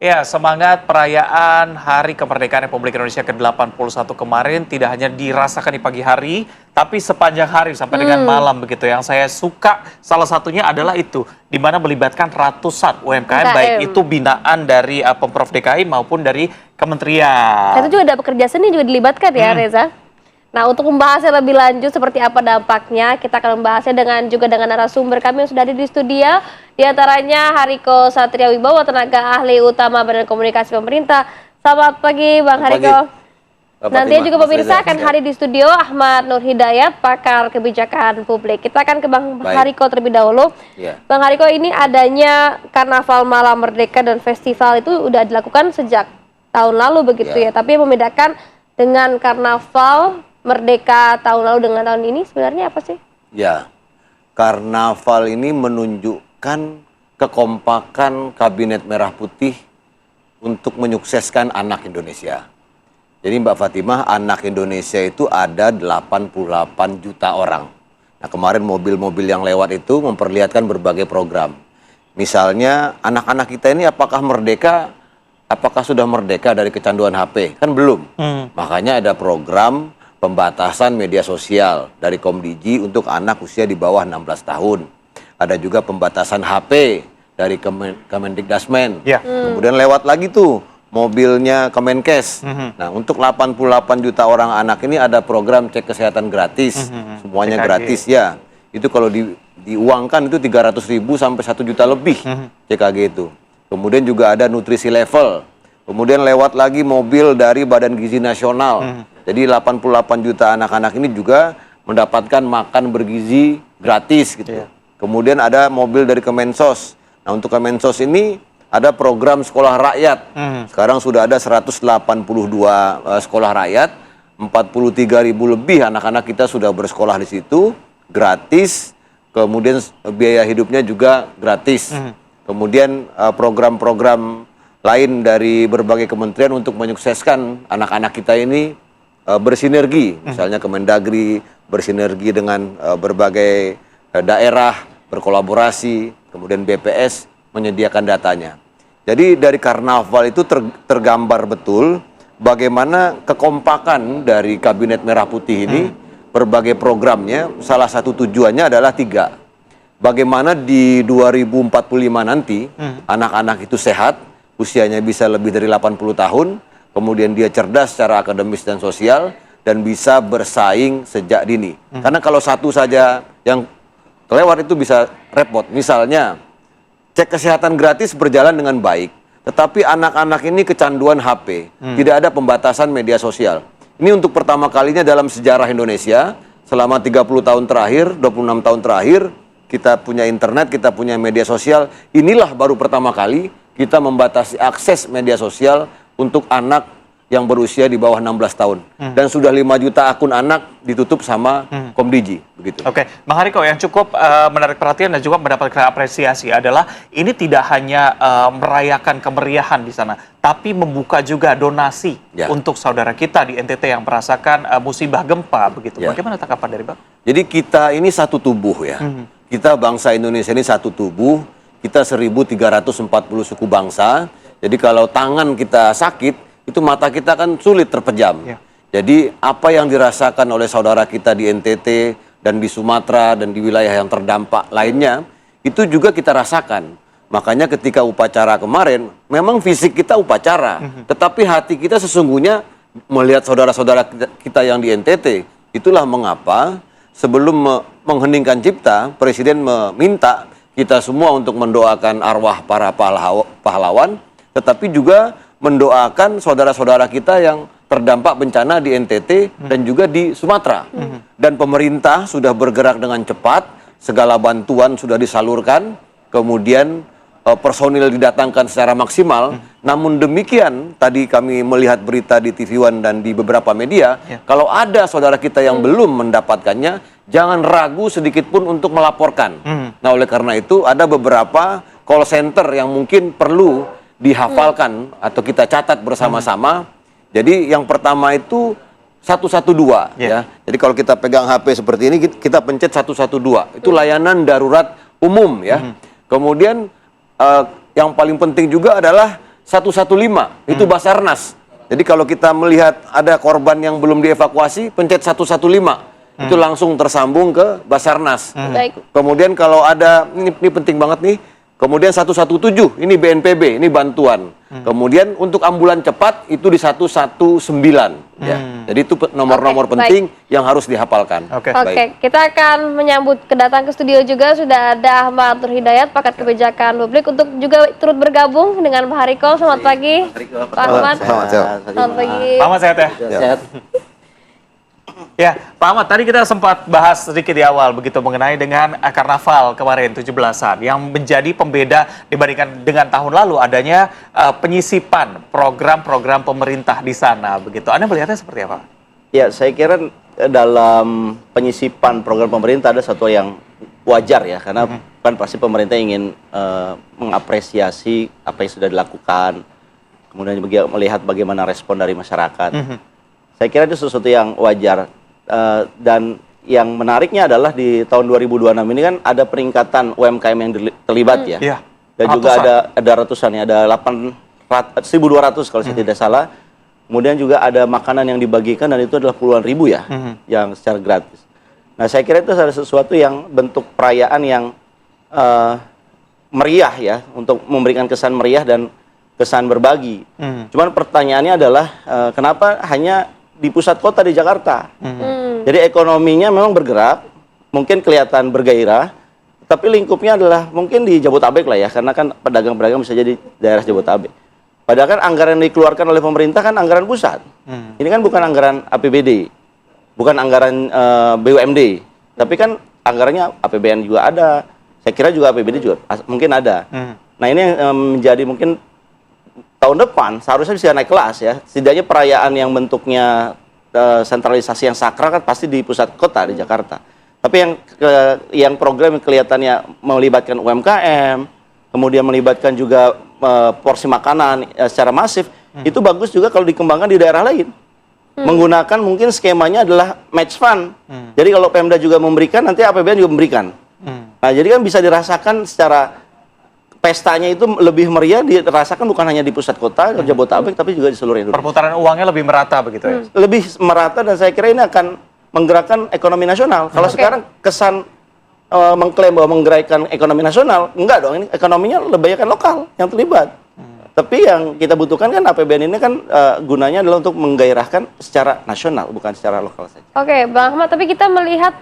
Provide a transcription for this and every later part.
Ya, semangat perayaan Hari Kemerdekaan Republik Indonesia ke-81 kemarin tidak hanya dirasakan di pagi hari, tapi sepanjang hari sampai dengan malam begitu. Yang saya suka salah satunya adalah itu, di mana melibatkan ratusan UMKM, baik itu binaan dari Pemprov DKI maupun dari kementerian. Itu juga ada pekerja seni juga dilibatkan ya, Reza? Nah, untuk membahasnya lebih lanjut seperti apa dampaknya, kita akan membahasnya dengan narasumber kami yang sudah ada di studio. Di antaranya Hariko Satria Wibowo, tenaga ahli utama Badan Komunikasi Pemerintah. Selamat pagi, Bang Hariko. Nantinya juga pemirsa akan hadir di studio Ahmad Nur Hidayat, pakar kebijakan publik. Kita akan ke Bang Hariko terlebih dahulu. Bang Hariko, ini adanya Karnaval Malam Merdeka dan festival itu udah dilakukan sejak tahun lalu begitu ya. Tapi yang membedakan dengan Karnaval Merdeka tahun lalu dengan tahun ini sebenarnya apa sih? Ya, Karnaval ini menunjukkan kekompakan Kabinet Merah Putih untuk menyukseskan anak Indonesia. Jadi Mbak Fatimah, anak Indonesia itu ada 88 juta orang. Nah, kemarin mobil-mobil yang lewat itu memperlihatkan berbagai program. Misalnya anak-anak kita ini apakah sudah merdeka dari kecanduan HP? Kan belum. Makanya ada program pembatasan media sosial dari Komdiji untuk anak usia di bawah 16 tahun. Ada juga pembatasan HP dari Kemendikbudrismen. Kemudian lewat lagi tuh mobilnya Kemenkes. Nah, untuk 88 juta orang anak ini ada program cek kesehatan gratis. Semuanya CKG gratis ya. Itu kalau diuangkan itu 300.000 sampai 1 juta lebih CKG itu. Kemudian juga ada nutrisi level. Kemudian lewat lagi mobil dari Badan Gizi Nasional. Jadi 88 juta anak-anak ini juga mendapatkan makan bergizi gratis gitu. Kemudian ada mobil dari Kemensos. Nah, untuk Kemensos ini ada program sekolah rakyat. Sekarang sudah ada 182 sekolah rakyat, 43.000 lebih anak-anak kita sudah bersekolah di situ gratis. Kemudian biaya hidupnya juga gratis. Kemudian program-program lain dari berbagai kementerian untuk menyukseskan anak-anak kita ini bersinergi, misalnya Kemendagri bersinergi dengan berbagai daerah, berkolaborasi, kemudian BPS menyediakan datanya. Jadi dari Karnaval itu tergambar betul bagaimana kekompakan dari Kabinet Merah Putih ini, berbagai programnya, salah satu tujuannya adalah 3. Bagaimana di 2045 nanti anak-anak itu sehat, usianya bisa lebih dari 80 tahun, kemudian dia cerdas secara akademis dan sosial, dan bisa bersaing sejak dini. Karena kalau satu saja yang kelewat itu bisa repot. Misalnya, cek kesehatan gratis berjalan dengan baik, tetapi anak-anak ini kecanduan HP, tidak ada pembatasan media sosial. Ini untuk pertama kalinya dalam sejarah Indonesia, selama 30 tahun terakhir, 26 tahun terakhir, kita punya internet, kita punya media sosial, inilah baru pertama kali kita membatasi akses media sosial untuk anak yang berusia di bawah 16 tahun. Dan sudah 5 juta akun anak ditutup sama Komdiji. Begitu. Oke, Bang Hariko, yang cukup menarik perhatian dan juga mendapatkan apresiasi adalah ini tidak hanya merayakan kemeriahan di sana, tapi membuka juga donasi untuk saudara kita di NTT yang merasakan musibah gempa. Begitu. Bagaimana tanggapan dari Bang? Jadi kita ini satu tubuh ya. Kita bangsa Indonesia ini satu tubuh. Kita 1.340 suku bangsa. Jadi kalau tangan kita sakit, itu mata kita kan sulit terpejam. Jadi apa yang dirasakan oleh saudara kita di NTT dan di Sumatera dan di wilayah yang terdampak lainnya, itu juga kita rasakan. Makanya ketika upacara kemarin, memang fisik kita upacara, tetapi hati kita sesungguhnya melihat saudara-saudara kita yang di NTT. Itulah mengapa sebelum mengheningkan cipta, Presiden meminta kita semua untuk mendoakan arwah para pahlawan, tetapi juga mendoakan saudara-saudara kita yang terdampak bencana di NTT dan juga di Sumatera. Dan pemerintah sudah bergerak dengan cepat, segala bantuan sudah disalurkan, kemudian personil didatangkan secara maksimal. Namun demikian, tadi kami melihat berita di TV One dan di beberapa media, kalau ada saudara kita yang belum mendapatkannya, jangan ragu sedikit pun untuk melaporkan. Nah, oleh karena itu ada beberapa call center yang mungkin perlu dihafalkan atau kita catat bersama-sama. Jadi yang pertama itu 112 ya. Jadi kalau kita pegang HP seperti ini, kita pencet 112. Itu layanan darurat umum ya. Kemudian yang paling penting juga adalah 115, itu Basarnas. Jadi kalau kita melihat ada korban yang belum dievakuasi, pencet 115, itu langsung tersambung ke Basarnas. Baik. Kemudian kalau ada, ini penting banget nih, kemudian 117, ini BNPB, ini bantuan. Kemudian untuk ambulan cepat itu di 119. Ya. Jadi itu nomor-nomor Oke, penting yang harus dihafalkan. Oke. Oke, kita akan menyambut kedatangan ke studio juga. Sudah ada Ahmad Nur Hidayat, pakar kebijakan publik, untuk juga turut bergabung dengan Pak Hariko. Selamat pagi, Pak Ahmad. Selamat pagi. Pak Ahmad sehat ya? Sehat. Ya, Pak Ahmad, tadi kita sempat bahas sedikit di awal begitu mengenai dengan karnaval kemarin 17-an yang menjadi pembeda dibandingkan dengan tahun lalu adanya penyisipan program-program pemerintah di sana begitu. Anda melihatnya seperti apa? Ya, saya kira dalam penyisipan program pemerintah ada satu yang wajar ya, karena kan pasti pemerintah ingin mengapresiasi apa yang sudah dilakukan, kemudian melihat bagaimana respon dari masyarakat. Saya kira itu sesuatu yang wajar. Dan yang menariknya adalah di tahun 2026 ini kan ada peningkatan UMKM yang terlibat ya. Iya. Dan juga ada ratusan ya, ada 1.200 kalau saya tidak salah. Kemudian juga ada makanan yang dibagikan dan itu adalah puluhan ribu ya, yang secara gratis. Nah, saya kira itu ada sesuatu yang bentuk perayaan yang meriah ya, untuk memberikan kesan meriah dan kesan berbagi. Cuman pertanyaannya adalah kenapa hanya di pusat kota di Jakarta? Jadi ekonominya memang bergerak, mungkin kelihatan bergairah, tapi lingkupnya adalah mungkin di Jabotabek lah ya, karena kan pedagang-pedagang bisa jadi daerah Jabotabek. Padahal kan anggaran yang dikeluarkan oleh pemerintah kan anggaran pusat. Ini kan bukan anggaran APBD, bukan anggaran BUMD, tapi kan anggarannya APBN juga ada. Saya kira juga APBD juga mungkin ada. Nah, ini yang menjadi mungkin tahun depan seharusnya bisa naik kelas ya. Setidaknya perayaan yang bentuknya sentralisasi yang sakral kan pasti di pusat kota di Jakarta. Tapi yang program yang kelihatannya melibatkan UMKM, kemudian melibatkan juga porsi makanan secara masif, itu bagus juga kalau dikembangkan di daerah lain. Menggunakan mungkin skemanya adalah match fund. Jadi kalau Pemda juga memberikan, nanti APBN juga memberikan. Nah, jadi kan bisa dirasakan secara pestanya itu lebih meriah, dirasakan bukan hanya di pusat kota Jabotabek, tapi juga di seluruh Indonesia. Perputaran uangnya lebih merata begitu ya? Lebih merata, dan saya kira ini akan menggerakkan ekonomi nasional. Kalau sekarang kesan mengklaim bahwa menggerakkan ekonomi nasional, enggak dong, ini ekonominya lebih banyak lokal yang terlibat. Tapi yang kita butuhkan kan APBN ini kan gunanya adalah untuk menggairahkan secara nasional, bukan secara lokal saja. Oke, Bang Ahmad, tapi kita melihat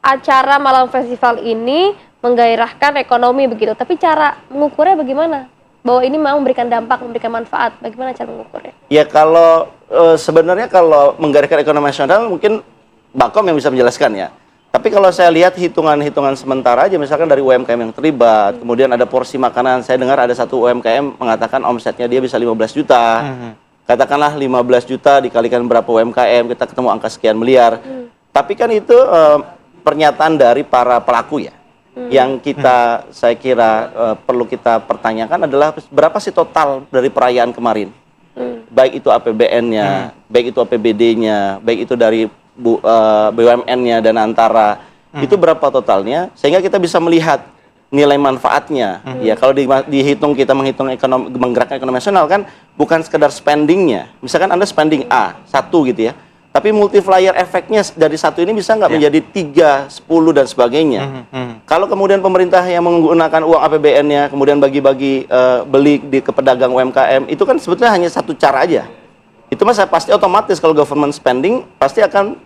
acara malam festival ini menggairahkan ekonomi begitu, tapi cara mengukurnya bagaimana? Bahwa ini mau memberikan dampak, memberikan manfaat, bagaimana cara mengukurnya? Ya, kalau sebenarnya kalau menggairahkan ekonomi nasional mungkin Bakom yang bisa menjelaskan ya. Tapi kalau saya lihat hitungan-hitungan sementara aja, misalkan dari UMKM yang terlibat, kemudian ada porsi makanan, saya dengar ada satu UMKM mengatakan omsetnya dia bisa 15 juta. Katakanlah 15 juta dikalikan berapa UMKM, kita ketemu angka sekian miliar. Tapi kan itu pernyataan dari para pelaku ya. Yang kita, saya kira perlu kita pertanyakan adalah berapa sih total dari perayaan kemarin? Baik itu APBN-nya, baik itu APBD-nya, baik itu dari BUMN-nya dan antara, itu berapa totalnya? Sehingga kita bisa melihat nilai manfaatnya. Ya, kalau dihitung, kita menghitung ekonomi, menggerakkan ekonomi nasional kan bukan sekedar spending-nya. Misalkan Anda spending A, 1 gitu ya. Tapi multiplier efeknya dari 1 ini bisa nggak menjadi 3, 10 dan sebagainya. Kalau kemudian pemerintah yang menggunakan uang APBN-nya kemudian bagi-bagi beli ke pedagang UMKM, itu kan sebetulnya hanya satu cara aja. Itu masa pasti otomatis kalau government spending pasti akan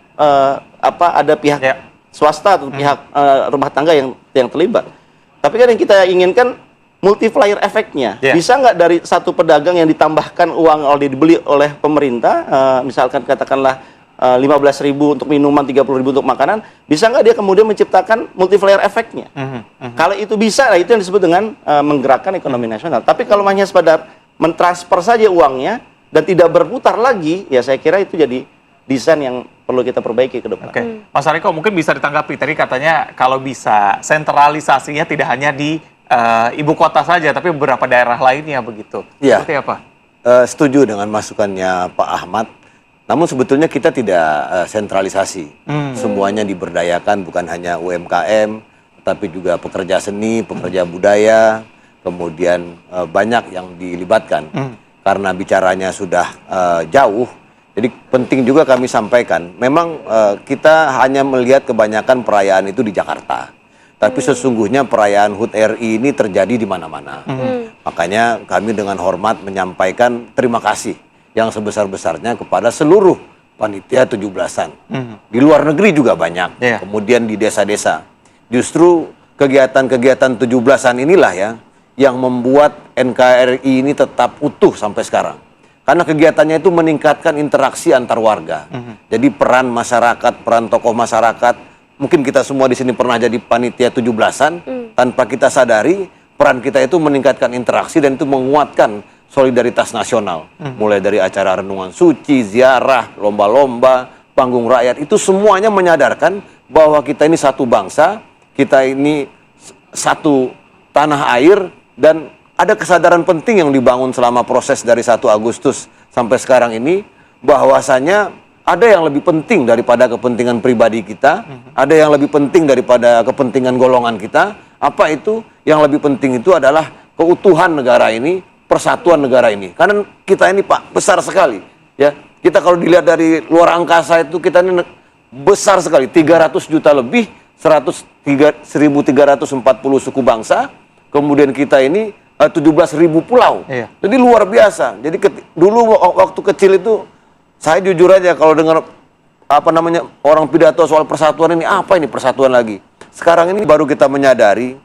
ada pihak swasta atau pihak rumah tangga yang terlibat. Tapi kan yang kita inginkan multiplier efeknya. Bisa nggak dari satu pedagang yang ditambahkan uang dibeli oleh pemerintah, misalkan katakanlah 15.000 untuk minuman, 30.000 untuk makanan, bisa nggak dia kemudian menciptakan multiplier efeknya? Kalau itu bisa, nah itu yang disebut dengan menggerakkan ekonomi nasional. Tapi kalau hanya sekedar mentransfer saja uangnya dan tidak berputar lagi, ya saya kira itu jadi desain yang perlu kita perbaiki ke depan. Oke, Mas Hariko mungkin bisa ditanggapi. Tadi katanya kalau bisa sentralisasinya tidak hanya di ibu kota saja, tapi beberapa daerah lainnya begitu. Ya. Seperti apa? Setuju dengan masukannya Pak Ahmad. Namun sebetulnya kita tidak sentralisasi. Semuanya diberdayakan, bukan hanya UMKM, tapi juga pekerja seni, pekerja budaya, kemudian banyak yang dilibatkan. Karena bicaranya sudah jauh, jadi penting juga kami sampaikan, memang kita hanya melihat kebanyakan perayaan itu di Jakarta. Tapi sesungguhnya perayaan HUT RI ini terjadi di mana-mana. Makanya kami dengan hormat menyampaikan terima kasih yang sebesar-besarnya kepada seluruh panitia 17-an. Di luar negeri juga banyak, kemudian di desa-desa. Justru kegiatan-kegiatan 17-an inilah ya yang membuat NKRI ini tetap utuh sampai sekarang. Karena kegiatannya itu meningkatkan interaksi antar warga. Jadi peran masyarakat, peran tokoh masyarakat, mungkin kita semua di sini pernah jadi panitia 17-an, tanpa kita sadari peran kita itu meningkatkan interaksi dan itu menguatkan solidaritas nasional. Mulai dari acara renungan suci, ziarah, lomba-lomba, panggung rakyat, itu semuanya menyadarkan bahwa kita ini satu bangsa, kita ini satu tanah air, dan ada kesadaran penting yang dibangun selama proses dari 1 Agustus sampai sekarang ini, bahwasanya ada yang lebih penting daripada kepentingan pribadi kita, ada yang lebih penting daripada kepentingan golongan kita. Apa itu? Yang lebih penting itu adalah keutuhan negara ini, persatuan negara ini. Karena kita ini Pak, besar sekali. Ya, kita kalau dilihat dari luar angkasa itu kita ini besar sekali, 300 juta lebih, 1.340 suku bangsa, kemudian kita ini 17.000 pulau. Jadi luar biasa. Jadi dulu waktu kecil itu, saya jujur aja kalau dengar orang pidato soal persatuan ini, apa ini persatuan lagi? Sekarang ini baru kita menyadari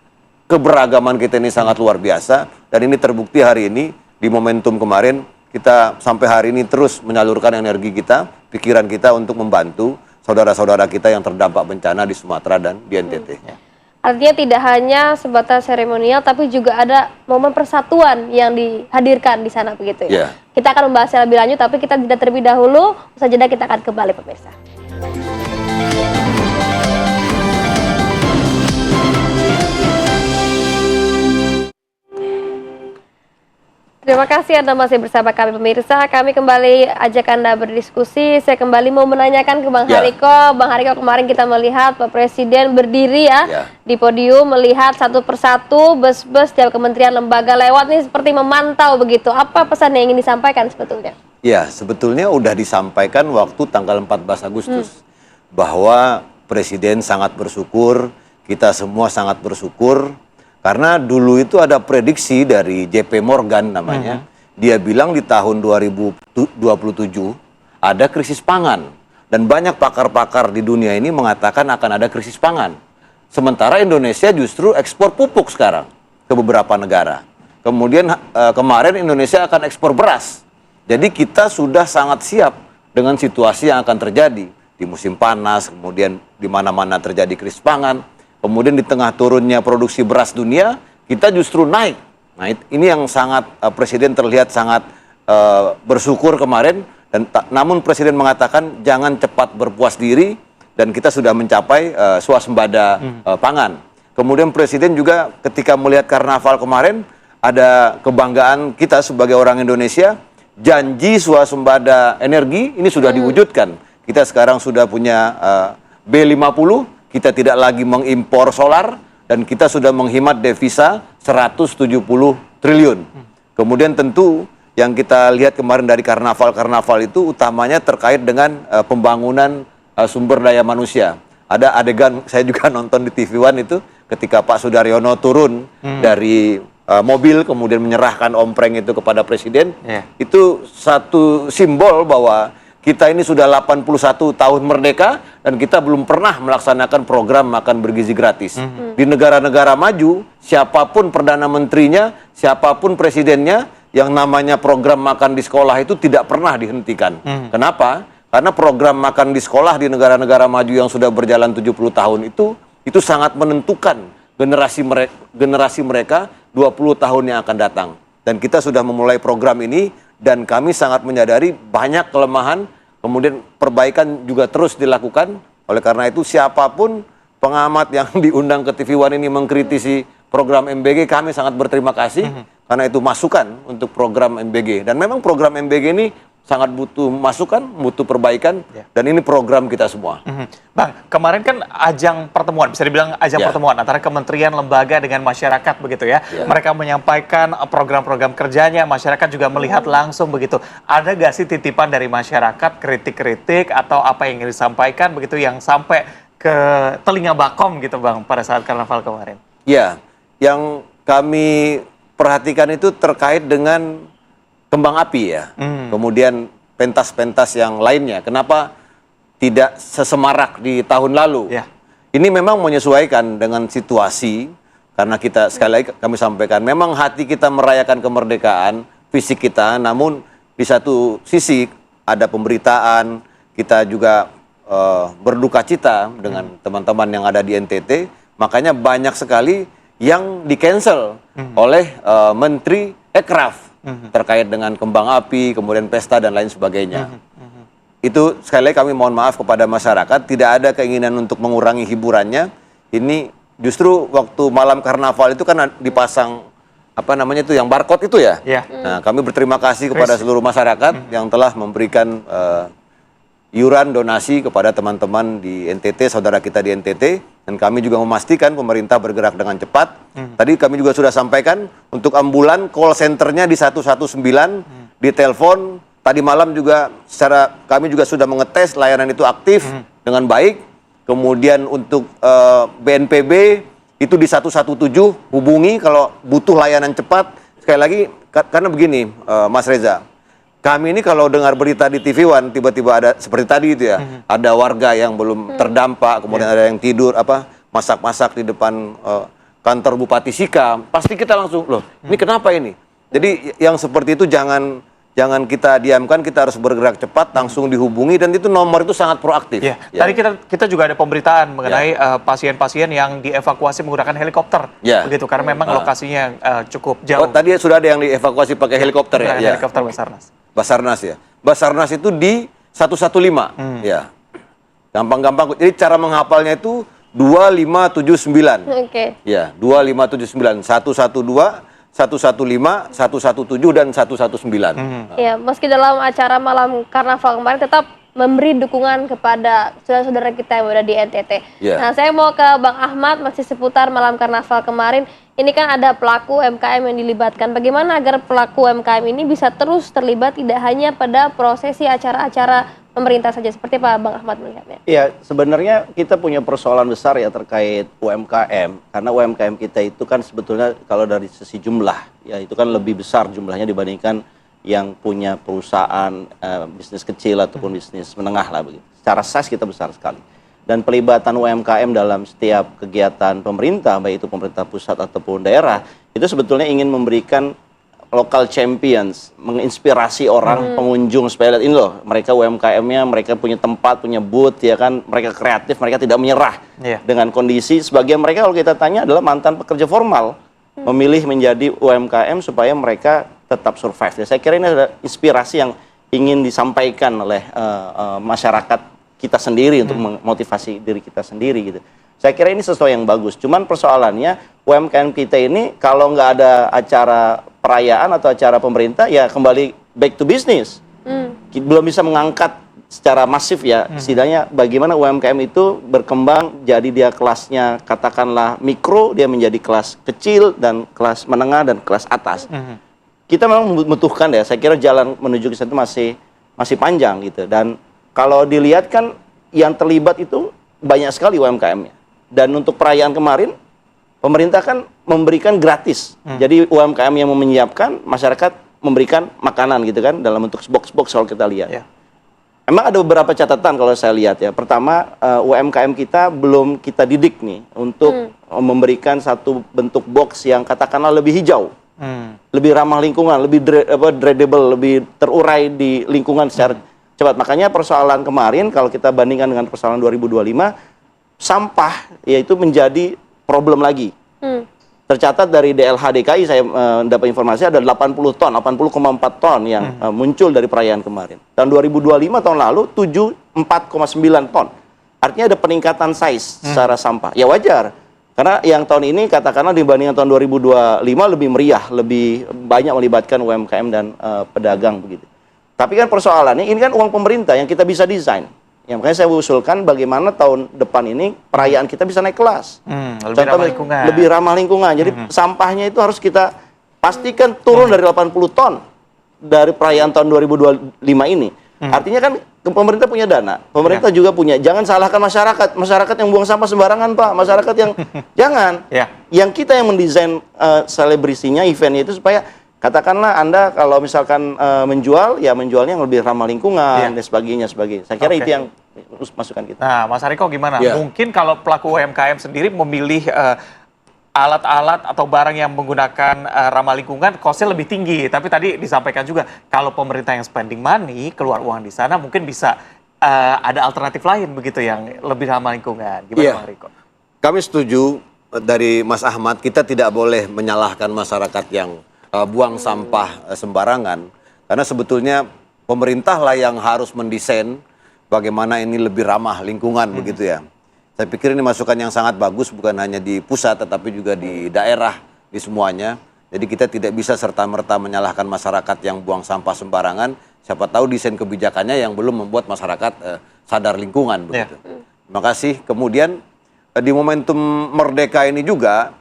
keberagaman kita ini sangat luar biasa, dan ini terbukti hari ini di momentum kemarin kita sampai hari ini terus menyalurkan energi kita, pikiran kita untuk membantu saudara-saudara kita yang terdampak bencana di Sumatera dan di NTT. Artinya tidak hanya sebatas seremonial, tapi juga ada momen persatuan yang dihadirkan di sana begitu ya. Kita akan membahasnya lebih lanjut, tapi kita tidak terlebih dahulu. Usai jeda kita akan kembali pemirsa. Terima kasih Anda masih bersama kami pemirsa. Kami kembali ajak Anda berdiskusi. Saya kembali mau menanyakan ke Bang Hariko. Bang Hariko, kemarin kita melihat Pak Presiden berdiri di podium, melihat satu persatu bus-bus tiap kementerian lembaga lewat nih seperti memantau begitu. Apa pesan yang ingin disampaikan sebetulnya? Ya, sebetulnya udah disampaikan waktu tanggal 14 Agustus. Bahwa Presiden sangat bersyukur, kita semua sangat bersyukur. Karena dulu itu ada prediksi dari JP Morgan namanya, dia bilang di tahun 2027 ada krisis pangan. Dan banyak pakar-pakar di dunia ini mengatakan akan ada krisis pangan. Sementara Indonesia justru ekspor pupuk sekarang ke beberapa negara. Kemudian kemarin Indonesia akan ekspor beras. Jadi kita sudah sangat siap dengan situasi yang akan terjadi di musim panas, kemudian di mana-mana terjadi krisis pangan. Kemudian di tengah turunnya produksi beras dunia, kita justru naik. Nah, ini yang sangat Presiden terlihat sangat bersyukur kemarin. Dan namun Presiden mengatakan jangan cepat berpuas diri dan kita sudah mencapai swasembada pangan. Kemudian Presiden juga ketika melihat karnaval kemarin, ada kebanggaan kita sebagai orang Indonesia, janji swasembada energi ini sudah diwujudkan. Kita sekarang sudah punya B50, kita tidak lagi mengimpor solar, dan kita sudah menghemat devisa 170 triliun. Kemudian tentu yang kita lihat kemarin dari karnaval-karnaval itu utamanya terkait dengan pembangunan sumber daya manusia. Ada adegan, saya juga nonton di TV One itu, ketika Pak Sudaryono turun dari mobil, kemudian menyerahkan ompreng itu kepada Presiden. Itu satu simbol bahwa kita ini sudah 81 tahun merdeka dan kita belum pernah melaksanakan program makan bergizi gratis. Di negara-negara maju, siapapun Perdana Menterinya, siapapun Presidennya, yang namanya program makan di sekolah itu tidak pernah dihentikan. Kenapa? Karena program makan di sekolah di negara-negara maju yang sudah berjalan 70 tahun itu sangat menentukan generasi mereka 20 tahun yang akan datang. Dan kita sudah memulai program ini, dan kami sangat menyadari banyak kelemahan, kemudian perbaikan juga terus dilakukan. Oleh karena itu siapapun pengamat yang diundang ke TV One ini mengkritisi program MBG, kami sangat berterima kasih karena itu masukan untuk program MBG. Dan memang program MBG ini sangat butuh masukan, butuh perbaikan, Ya. dan ini program kita semua. Bang, kemarin kan ajang pertemuan, bisa dibilang ajang Ya. pertemuan antara kementerian, lembaga dengan masyarakat begitu ya. Ya. Mereka menyampaikan program-program kerjanya, masyarakat juga melihat langsung begitu. Ada gak sih titipan dari masyarakat, kritik-kritik atau apa yang ingin disampaikan begitu yang sampai ke telinga Bakom gitu Bang pada saat karnaval kemarin? Ya, yang kami perhatikan itu terkait dengan kembang api ya, kemudian pentas-pentas yang lainnya. Kenapa tidak sesemarak di tahun lalu? Ya. Ini memang menyesuaikan dengan situasi, karena kita sekali lagi kami sampaikan, memang hati kita merayakan kemerdekaan, fisik kita, namun di satu sisi ada pemberitaan, kita juga berduka cita dengan teman-teman yang ada di NTT, makanya banyak sekali yang di-cancel oleh Menteri Ekraf terkait dengan kembang api, kemudian pesta dan lain sebagainya. Itu sekali lagi kami mohon maaf kepada masyarakat, tidak ada keinginan untuk mengurangi hiburannya. Ini justru waktu malam karnaval itu kan dipasang apa namanya itu yang barcode itu ya. Ya. Nah, kami berterima kasih kepada seluruh masyarakat yang telah memberikan iuran donasi kepada teman-teman di NTT, saudara kita di NTT, dan kami juga memastikan pemerintah bergerak dengan cepat. Tadi kami juga sudah sampaikan untuk ambulan call centernya di 119 di telepon. Tadi malam juga kami juga sudah mengetes layanan itu aktif dengan baik. Kemudian untuk BNPB itu di 117 hubungi kalau butuh layanan cepat. Sekali lagi karena begini Mas Reza. Kami ini kalau dengar berita di TV One, tiba-tiba ada seperti tadi itu ya, ada warga yang belum terdampak, kemudian ada yang tidur, masak-masak di depan kantor Bupati Sika, pasti kita langsung, loh, ini kenapa ini? Jadi yang seperti itu jangan kita diamkan, kita harus bergerak cepat, langsung dihubungi, dan itu nomor itu sangat proaktif. Ya. Tadi kita juga ada pemberitaan mengenai pasien-pasien yang dievakuasi menggunakan helikopter, begitu, karena memang lokasinya cukup jauh. Oh, tadi sudah ada yang dievakuasi pakai helikopter ya? Helikopter Basarnas. Basarnas ya. Basarnas itu di 115 ya. Gampang-gampang. Jadi cara menghafalnya itu 2579. Oke. Ya, 2579, 112, 115, 117 dan 119. Ya, meski dalam acara malam karnaval kemarin tetap memberi dukungan kepada saudara-saudara kita yang berada di NTT. Ya. Nah, saya mau ke Bang Ahmad masih seputar malam karnaval kemarin. Ini kan ada pelaku UMKM yang dilibatkan. Bagaimana agar pelaku UMKM ini bisa terus terlibat tidak hanya pada prosesi acara-acara pemerintah saja, seperti apa Bang Ahmad melihatnya? Iya, sebenarnya kita punya persoalan besar ya terkait UMKM, karena UMKM kita itu kan sebetulnya kalau dari sisi jumlah, ya itu kan lebih besar jumlahnya dibandingkan yang punya perusahaan bisnis kecil ataupun bisnis menengah lah begitu. Secara size kita besar sekali. Dan pelibatan UMKM dalam setiap kegiatan pemerintah, baik itu pemerintah pusat ataupun daerah, itu sebetulnya ingin memberikan local champions, menginspirasi orang pengunjung supaya lihat ini loh, mereka UMKM-nya, mereka punya tempat, punya booth, ya kan, mereka kreatif, mereka tidak menyerah dengan kondisi. Sebagian mereka kalau kita tanya adalah mantan pekerja formal, memilih menjadi UMKM supaya mereka tetap survive. Ya, saya kira ini adalah inspirasi yang ingin disampaikan oleh masyarakat kita sendiri untuk memotivasi diri kita sendiri gitu. Saya kira ini sesuatu yang bagus. Cuman persoalannya UMKM kita ini kalau nggak ada acara perayaan atau acara pemerintah ya kembali back to business. Belum bisa mengangkat secara masif ya. Setidaknya bagaimana UMKM itu berkembang jadi dia kelasnya katakanlah mikro, dia menjadi kelas kecil dan kelas menengah dan kelas atas. Kita memang membutuhkan ya. Saya kira jalan menuju ke situ masih panjang gitu. Dan kalau dilihat kan yang terlibat itu banyak sekali UMKM-nya. Dan untuk perayaan kemarin, pemerintah kan memberikan gratis. Jadi UMKM yang mau menyiapkan, masyarakat memberikan makanan gitu kan, dalam bentuk box-box kalau kita lihat. Emang ada beberapa catatan kalau saya lihat ya. Pertama, UMKM kita belum kita didik nih untuk memberikan satu bentuk box yang katakanlah lebih hijau. Lebih ramah lingkungan, lebih dredable, lebih terurai di lingkungan secara cepat. Makanya persoalan kemarin kalau kita bandingkan dengan persoalan 2025, sampah yaitu menjadi problem lagi. Tercatat dari DLH DKI saya dapat informasi ada 80 ton, 80,4 ton yang muncul dari perayaan kemarin. Tahun 2025 tahun lalu 74,9 ton. Artinya ada peningkatan size secara sampah. Ya wajar. Karena yang tahun ini katakanlah dibandingkan tahun 2025 lebih meriah, lebih banyak melibatkan UMKM dan pedagang begitu. Tapi kan persoalannya ini kan uang pemerintah yang kita bisa desain. Ya, makanya saya usulkan bagaimana tahun depan ini perayaan kita bisa naik kelas. Lebih ramah lingkungan. Lebih ramah lingkungan. Jadi sampahnya itu harus kita pastikan turun dari 80 ton dari perayaan tahun 2025 ini. Artinya kan pemerintah punya dana, pemerintah juga punya. Jangan salahkan masyarakat yang buang sampah sembarangan, Pak. Masyarakat yang jangan. Yang kita yang mendesain selebrisinya, eventnya itu supaya katakanlah Anda kalau misalkan menjual, ya menjualnya yang lebih ramah lingkungan dan sebagainya. Saya kira itu yang masukan kita. Nah, Mas Hariko gimana? Mungkin kalau pelaku UMKM sendiri memilih alat-alat atau barang yang menggunakan ramah lingkungan, cost-nya lebih tinggi. Tapi tadi disampaikan juga, kalau pemerintah yang spending money, keluar uang di sana, mungkin bisa ada alternatif lain begitu yang lebih ramah lingkungan. Gimana, Mas Hariko? Kami setuju dari Mas Ahmad, kita tidak boleh menyalahkan masyarakat yang buang sampah sembarangan. Karena sebetulnya pemerintah lah yang harus mendesain bagaimana ini lebih ramah lingkungan begitu ya. Saya pikir ini masukan yang sangat bagus, bukan hanya di pusat tetapi juga di daerah, di semuanya. Jadi kita tidak bisa serta-merta menyalahkan masyarakat yang buang sampah sembarangan. Siapa tahu desain kebijakannya yang belum membuat masyarakat sadar lingkungan begitu. Terima kasih. Kemudian di momentum Merdeka ini juga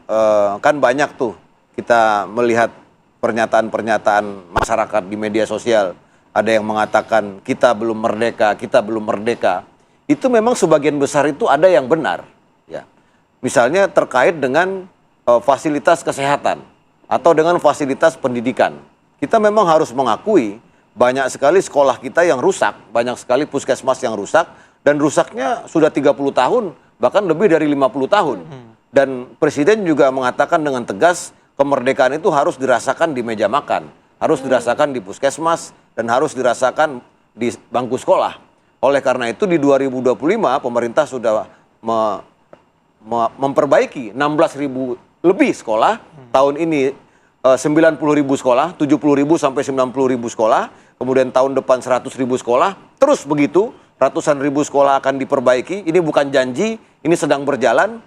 kan banyak tuh kita melihat pernyataan-pernyataan masyarakat di media sosial. Ada yang mengatakan kita belum merdeka, kita belum merdeka. Itu memang sebagian besar itu ada yang benar. Ya. Misalnya terkait dengan fasilitas kesehatan atau dengan fasilitas pendidikan. Kita memang harus mengakui banyak sekali sekolah kita yang rusak, banyak sekali puskesmas yang rusak, dan rusaknya sudah 30 tahun, bahkan lebih dari 50 tahun. Dan Presiden juga mengatakan dengan tegas, kemerdekaan itu harus dirasakan di meja makan, harus dirasakan di puskesmas, dan harus dirasakan di bangku sekolah. Oleh karena itu di 2025 pemerintah sudah memperbaiki 16.000 lebih sekolah. Tahun ini 90.000 sekolah, 70.000 sampai 90.000 sekolah. Kemudian tahun depan 100.000 sekolah. Terus begitu, ratusan ribu sekolah akan diperbaiki. Ini bukan janji, ini sedang berjalan.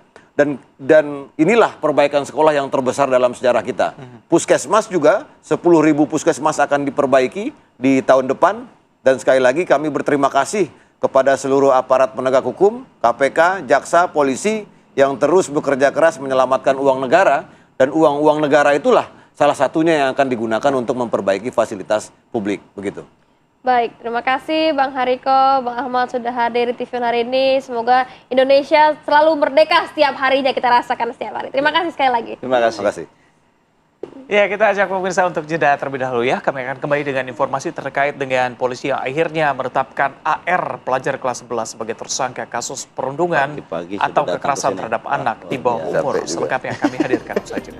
Dan inilah perbaikan sekolah yang terbesar dalam sejarah kita. Puskesmas juga 10.000 puskesmas akan diperbaiki di tahun depan. Dan sekali lagi kami berterima kasih kepada seluruh aparat penegak hukum, KPK, jaksa, polisi yang terus bekerja keras menyelamatkan uang negara. Dan uang negara itulah salah satunya yang akan digunakan untuk memperbaiki fasilitas publik. Begitu. Baik, terima kasih Bang Hariko, Bang Ahmad sudah hadir di TV hari ini. Semoga Indonesia selalu merdeka setiap harinya, kita rasakan setiap hari. Terima kasih sekali lagi. Terima kasih. Terima kasih. Ya, kita ajak pemirsa untuk jeda terlebih dahulu ya. Kami akan kembali dengan informasi terkait dengan polisi yang akhirnya menetapkan AR pelajar kelas 11 sebagai tersangka kasus perundungan Pagi-pagi atau sudah datang kekerasan ke sini. terhadap anak di bawah umur. Capek juga. Selengkapnya kami hadirkan saja.